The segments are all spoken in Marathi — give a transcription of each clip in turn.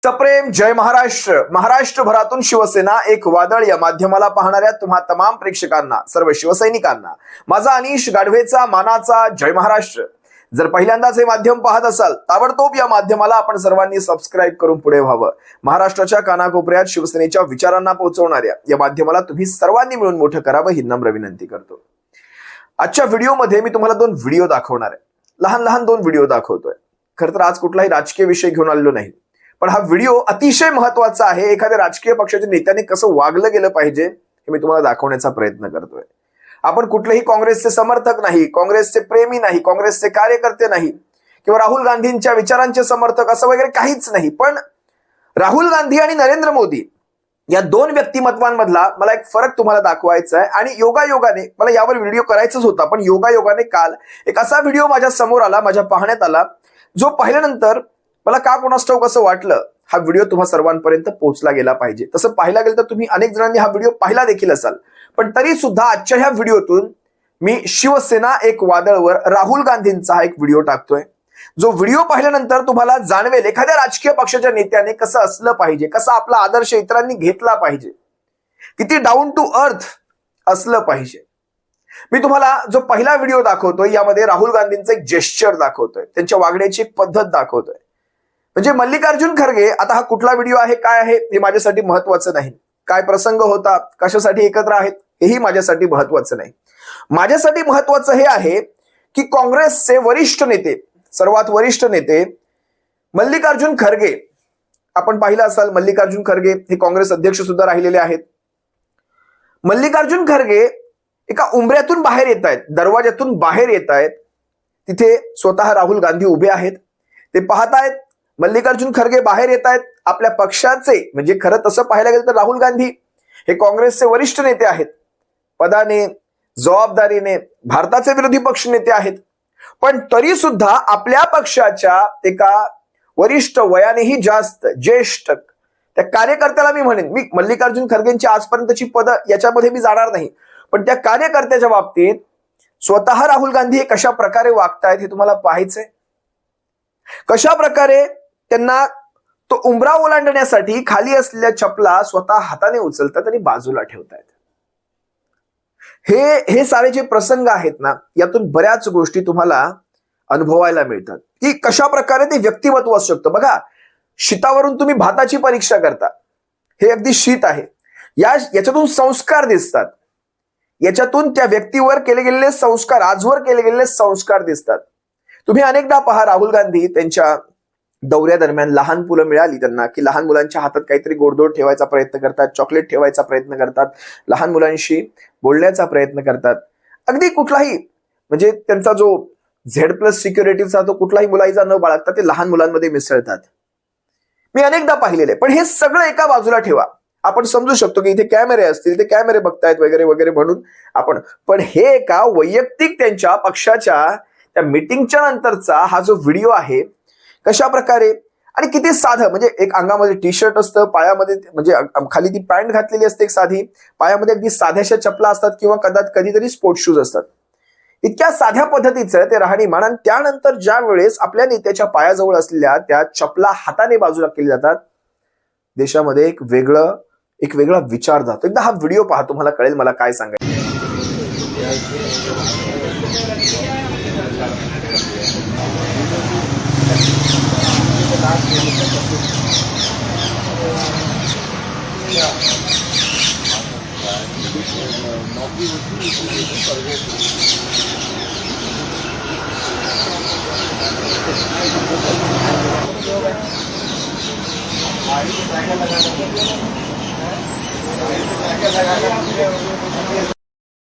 सप्रेम जय महाराष्ट्र. महाराष्ट्रभरातून शिवसेना एक वादळ या माध्यमाला पाहणाऱ्या तुम्हा तमाम प्रेक्षकांना, सर्व शिवसैनिकांना माझा अनिश गाढवेचा मानाचा जय महाराष्ट्र. जर पहिल्यांदाच हे माध्यम पाहत असाल ताबडतोब या माध्यमाला आपण सर्वांनी सबस्क्राईब करून पुढे व्हावं. महाराष्ट्राच्या कानाकोपऱ्यात शिवसेनेच्या विचारांना पोहोचवणाऱ्या या माध्यमाला तुम्ही सर्वांनी मिळून मोठं करावं ही नम्र विनंती करतो. आजच्या व्हिडिओमध्ये मी तुम्हाला दोन व्हिडिओ दाखवणार आहे. लहान लहान दोन व्हिडिओ दाखवतोय. खरं तर आज कुठलाही राजकीय विषय घेऊन आलेलो नाही, पण हा व्हिडिओ अतिशय महत्वाचा आहे. एखाद्या राजकीय पक्षाच्या नेत्याने कसं वागलं गेलं पाहिजे हे मी तुम्हाला दाखवण्याचा प्रयत्न करतोय. आपण कुठलेही काँग्रेसचे समर्थक नाही, काँग्रेसचे प्रेमी नाही, काँग्रेसचे कार्यकर्ते नाही किंवा राहुल गांधींच्या विचारांचे समर्थक असं वगैरे काहीच नाही. पण राहुल गांधी आणि नरेंद्र मोदी या दोन व्यक्तिमत्वांमधला मला एक फरक तुम्हाला दाखवायचा आहे. आणि योगायोगाने मला यावर व्हिडिओ करायचाच होता, पण योगायोगाने काल एक असा व्हिडिओ माझ्या समोर आला, माझ्या पाहण्यात आला, जो पाहिल्यानंतर मला का कोणास ठाऊक असं वाटलं हा व्हिडिओ तुम्हा सर्वांपर्यंत पोहोचला गेला पाहिजे. तसं पाहायला गेलं तर तुम्ही अनेक जणांनी हा व्हिडिओ पाहिला देखील असाल, पण तरी सुद्धा आजच्या ह्या व्हिडिओतून मी शिवसेना एक वादळवर राहुल गांधींचा हा एक व्हिडिओ टाकतोय. जो व्हिडिओ पाहिल्यानंतर तुम्हाला जाणवेल एखाद्या राजकीय पक्षाच्या नेत्याने कसं असलं पाहिजे, कसा आपला आदर्श इतरांनी घेतला पाहिजे, किती डाऊन टू अर्थ असलं पाहिजे. मी तुम्हाला जो पहिला व्हिडिओ दाखवतोय यामध्ये राहुल गांधींचं एक जेस्चर दाखवतोय, त्यांच्या वागण्याची एक पद्धत दाखवतोय. म्हणजे मल्लिकार्जुन खरगे, आता हा कुठला व्हिडिओ आहे काय आहे हे माझ्यासाठी महत्वाचं नाही, काय प्रसंग होता, कशासाठी एकत्र आहेत हेही माझ्यासाठी महत्वाचं नाही. माझ्यासाठी महत्वाचं हे आहे की काँग्रेसचे वरिष्ठ नेते, सर्वात वरिष्ठ नेते मल्लिकार्जुन खरगे, आपण पाहिलं असाल मल्लिकार्जुन खरगे हे काँग्रेस अध्यक्ष सुद्धा राहिलेले आहेत. मल्लिकार्जुन खरगे एका उंबऱ्यातून बाहेर येत आहेत, दरवाज्यातून बाहेर येत आहेत. तिथे स्वतः राहुल गांधी उभे आहेत, ते पाहत आहेत. मल्लिकार्जुन खरगे बाहेर येत आहेत. आपल्या पक्षाचे, म्हणजे खरं तसं पाहायला गेलं तर राहुल गांधी हे काँग्रेसचे वरिष्ठ नेते आहेत, पदाने जबाबदारीने भारताचे विरोधी पक्ष नेते आहेत. पण तरी सुद्धा आपल्या पक्षाच्या एका वरिष्ठ, वयानेही जास्त ज्येष्ठ त्या कार्यकर्त्याला मी म्हणेन, मी मल्लिकार्जुन खरगेंची आजपर्यंतची पदं याच्यामध्ये मी जाणार नाही, पण त्या कार्यकर्त्याच्या बाबतीत स्वतः राहुल गांधी हे कशा प्रकारे वागतायत हे तुम्हाला पाहायचंय. कशा प्रकारे त्यांना तो उंबरा ओलांडण्यासाठी खाली असलेल्या चपला स्वतः हाताने उचलतात आणि बाजूला ठेवतायत. हे सारे जे प्रसंग आहेत ना, यातून बऱ्याच गोष्टी तुम्हाला अनुभवायला मिळतात की कशा प्रकारे ते व्यक्तिमत्व असू शकतं. बघा, शीतावरून तुम्ही भाताची परीक्षा करता, हे अगदी शीत आहे. याच्यातून संस्कार दिसतात, याच्यातून त्या व्यक्तीवर केले गेलेले संस्कार, आजवर केले गेलेले संस्कार दिसतात. तुम्ही अनेकदा पहा, राहुल गांधी त्यांच्या दौऱ्यादरम्यान लहान मुलं मिळाली त्यांना की लहान मुलांच्या हातात काहीतरी गोडधोड ठेवायचा प्रयत्न करतात, चॉकलेट ठेवायचा प्रयत्न करतात, लहान मुलांशी बोलण्याचा प्रयत्न करतात. अगदी कुठलाही, म्हणजे त्यांचा जो Z+ सिक्युरिटीचा तो कुठलाही मुलाईचा न बाळगता ते लहान मुलांमध्ये मिसळतात. मी अनेकदा पाहिलेले. पण हे सगळं एका बाजूला ठेवा, आपण समजू शकतो की इथे कॅमेरे असतील, ते कॅमेरे बघतायत वगैरे वगैरे म्हणून आपण, पण हे एका वैयक्तिक त्यांच्या पक्षाच्या त्या मीटिंगच्या नंतरचा हा जो व्हिडिओ आहे, कशा प्रकारे आणि किती साधं, म्हणजे एक अंगामध्ये टी शर्ट असतं, पायामध्ये म्हणजे खाली ती पॅन्ट घातलेली असते एक साधी, पायामध्ये अगदी साध्याशा चपला असतात किंवा कधीतरी स्पोर्ट्स शूज असतात. इतक्या साध्या पद्धतीचं ते राहणीमान. आणि त्यानंतर ज्या वेळेस आपल्या नेत्याच्या पायाजवळ असलेल्या त्या चपला हाताने बाजूला केल्या जातात, देशामध्ये एक वेगळा विचार जातो. एकदा हा व्हिडिओ पहा, तुम्हाला कळेल मला काय सांगायचं.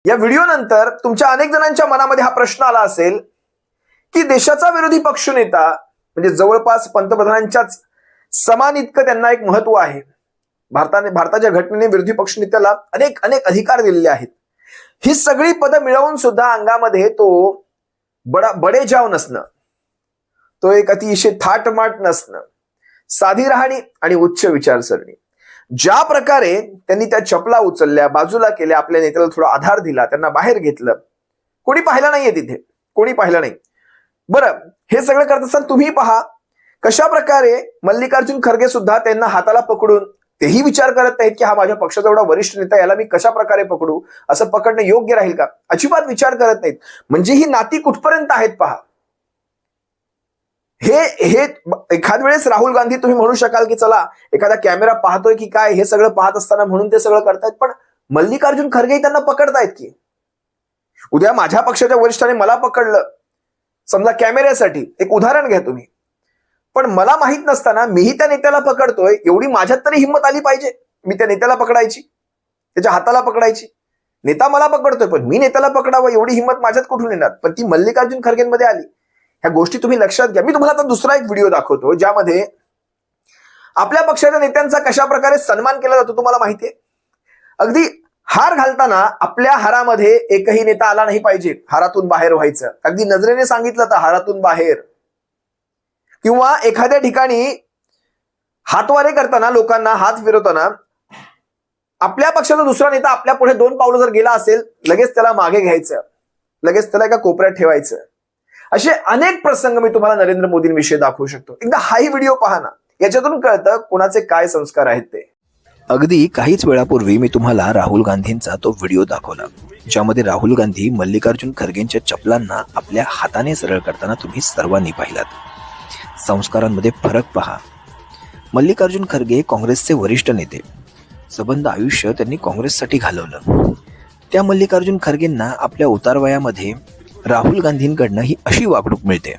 या व्हिडिओ नंतर तुमच्या अनेक जणांच्या मनामध्ये हा प्रश्न आला असेल की देशाचा विरोधी पक्षनेता, म्हणजे जवळपास पंतप्रधानांच्याच समान इतकं त्यांना एक महत्व आहे. भारताच्या घटनेने विरोधी पक्षनेत्याला अनेक अधिकार दिलेले आहेत. ही सगळी पदं मिळवून सुद्धा अंगामध्ये तो बडेजाव नसणं, तो एक अतिशय थाटमाट नसणं, साधी राहणी आणि उच्च विचारसरणी. ज्या प्रकारे त्यांनी त्या चपला उचलल्या, बाजूला केल्या, आपल्या नेत्याला थोडा आधार दिला, त्यांना बाहेर घेतलं, कोणी पाहिलं नाहीये तिथे, कोणी पाहिलं नाही. बरं, हे सगळं करत असताना तुम्ही पहा कशा प्रकारे मल्लिकार्जुन खरगे सुद्धा त्यांना हाताला पकडून तेही विचार करत नाहीत की हा माझ्या पक्षाचा एवढा वरिष्ठ नेता, याला मी कशा प्रकारे पकडू, असं पकडणं योग्य राहील का, अजिबात विचार करत नाहीत. म्हणजे ही नाती कुठपर्यंत आहेत पहा. हे एखाद वेळेस राहुल गांधी तुम्ही म्हणू शकाल की चला एखादा कॅमेरा पाहतोय की काय, हे सगळं पाहत असताना म्हणून ते सगळं करतायत. पण मल्लिकार्जुन खरगे त्यांना पकडतायत की. उद्या माझ्या पक्षाच्या वरिष्ठाने मला पकडलं समजा कॅमेऱ्यासाठी, एक उदाहरण घ्या तुम्ही, पण मला माहित नसताना मीही त्या नेत्याला पकडतोय, एवढी माझ्यात तरी हिंमत आली पाहिजे मी त्या नेत्याला पकडायची, त्याच्या हाताला पकडायची. नेता मला पकडतोय पण मी नेत्याला पकडावं एवढी हिंमत माझ्यात कुठून येणार, पण ती मल्लिकार्जुन खरगेंमध्ये आली. ह्या गोष्टी तुम्ही लक्षात घ्या. मी तुम्हाला आता दुसरा एक व्हिडिओ दाखवतो ज्यामध्ये आपल्या पक्षाच्या नेत्यांचा कशा प्रकारे सन्मान केला जातो तुम्हाला माहितीये. अगदी हार घालताना आपल्या हारामध्ये एकही नेता आला नाही पाहिजे, हारातून बाहेर व्हायचं. अगदी नजरेने सांगितलं तर हारातून बाहेर. किंवा एखाद्या ठिकाणी हातवारे करताना, लोकांना हात फिरवताना आपल्या पक्षाचा दुसरा नेता आपल्या पुढे 2 पावलं जर गेला असेल, लगेच त्याला मागे घ्यायचं, लगेच त्याला एका कोपऱ्यात ठेवायचं. असे अनेक प्रसंग मी तुम्हाला नरेंद्र मोदींविषयी दाखवू शकतो. एकदा हाही व्हिडिओ पहा ना, याच्यातून कळतं कोणाचे काय संस्कार आहेत ते. अगदी काहीच वेळापूर्वी मी तुम्हाला राहुल गांधींचा तो व्हिडिओ दाखवला, ज्यामध्ये राहुल गांधी मल्लिकार्जुन खरगेंच्या चपलांना आपल्या हाताने सरळ करताना तुम्ही सर्वांनी पाहिलात. संस्कारांमध्ये फरक पहा. मल्लिकार्जुन खरगे काँग्रेसचे वरिष्ठ नेते, सबंध आयुष्य त्यांनी काँग्रेससाठी घालवलं. त्या मल्लिकार्जुन खरगेंना आपल्या उतारवयामध्ये राहुल गांधींकडनं ही अशी वागणूक मिळते.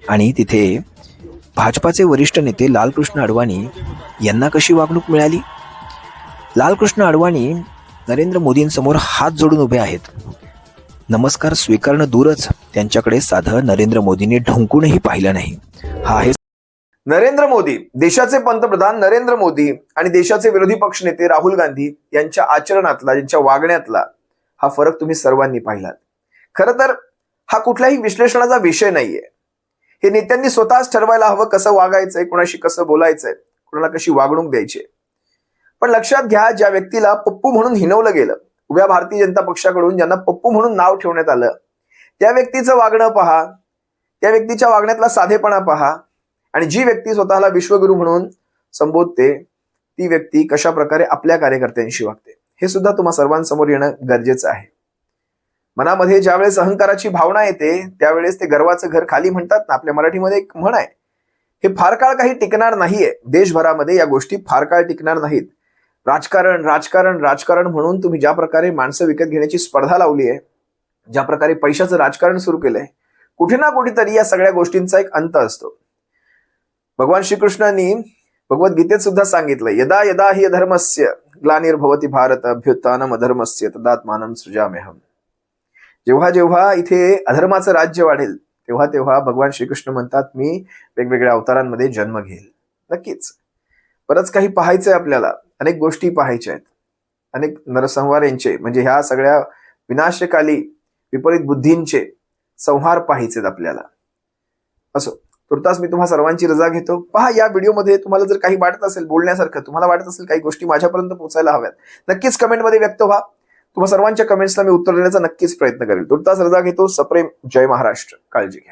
आणि तिथे भाजपाचे वरिष्ठ नेते लालकृष्ण अडवाणी यांना कशी वागणूक मिळाली. लालकृष्ण अडवाणी नरेंद्र मोदींसमोर हात जोडून उभे आहेत. नमस्कार स्वीकारणं दूरच, त्यांच्याकडे साधं नरेंद्र मोदींनी ढोंकूनही पाहिलं नाही. हा आहे नरेंद्र मोदी, देशाचे पंतप्रधान नरेंद्र मोदी आणि देशाचे विरोधी पक्षनेते राहुल गांधी यांच्या आचरणातला, यांच्या वागण्यातला हा फरक तुम्ही सर्वांनी पाहिलात. खरं तर हा कुठल्याही विश्लेषणाचा विषय नाहीये. हे नेत्यांनी स्वतःच ठरवायला हवं कसं वागायचंय, कोणाशी कसं बोलायचंय, कोणाला कशी वागणूक द्यायची. पण लक्षात घ्या, ज्या व्यक्तीला पप्पू म्हणून हिणवलं गेलं उभ्या भारतीय जनता पक्षाकडून, ज्यांना पप्पू म्हणून नाव ठेवण्यात आलं, त्या व्यक्तीचं वागणं पहा, त्या व्यक्तीच्या वागण्यातला साधेपणा पहा. आणि जी व्यक्ती स्वतःला विश्वगुरू म्हणून संबोधते ती व्यक्ती कशा प्रकारे आपल्या कार्यकर्त्यांशी वागते, हे सुद्धा तुम्हा सर्वांसमोर येणं गरजेचं आहे. मनामध्ये ज्यावेळेस अहंकाराची भावना येते त्यावेळेस ते गर्वाचं घर खाली म्हणतात ना, आपल्या मराठीमध्ये एक म्हण आहे. हे फार काळ काही टिकणार नाहीये. देशभरामध्ये या गोष्टी फार काळ टिकणार नाहीत. राजकारण राजकारण राजकारण म्हणून तुम्ही ज्या प्रकारे माणसं विकत घेण्याची स्पर्धा लावली आहे, ज्या प्रकारे पैशाचं राजकारण सुरू केलंय, कुठे ना कुठेतरी या सगळ्या गोष्टींचा एक अंत असतो. भगवान श्रीकृष्णांनी भगवद्गीतेत सुद्धा सांगितलं, यदा यदा हि अधर्मस्य ग्लानिर्भवति भारत अभ्युत्थानम अधर्मस्य तदात्मानं सृजाम्यहम्. जेव्हा जेव्हा इथे अधर्माचं राज्य वाढेल तेव्हा तेव्हा भगवान श्रीकृष्ण म्हणतात, मी वेगवेगळ्या अवतारांमध्ये जन्म घेईल. नक्कीच बरंच काही पाहायचंय आपल्याला, अनेक गोष्टी पाहायच्या आहेत, अनेक नरसंहार यांचे म्हणजे ह्या सगळ्या विनाशकाली विपरीत बुद्धींचे संहार पाहायचेत आपल्याला. असो, तुर्तास मी तुम्हा सर्वांची रजा घेतो. पहा, या व्हिडिओमध्ये तुम्हाला जर काही वाटत असेल बोलण्यासारखं, तुम्हाला वाटत असेल काही गोष्टी माझ्यापर्यंत पोहोचायला हव्यात, नक्कीच कमेंटमध्ये व्यक्त व्हा. तुम्हा सर्वांच्या कमेंट्सला मी उत्तर देण्याचा नक्कीच प्रयत्न करेल. तुर्तास रजा घेतो. सप्रेम. जय महाराष्ट्र. काळजी घ्या.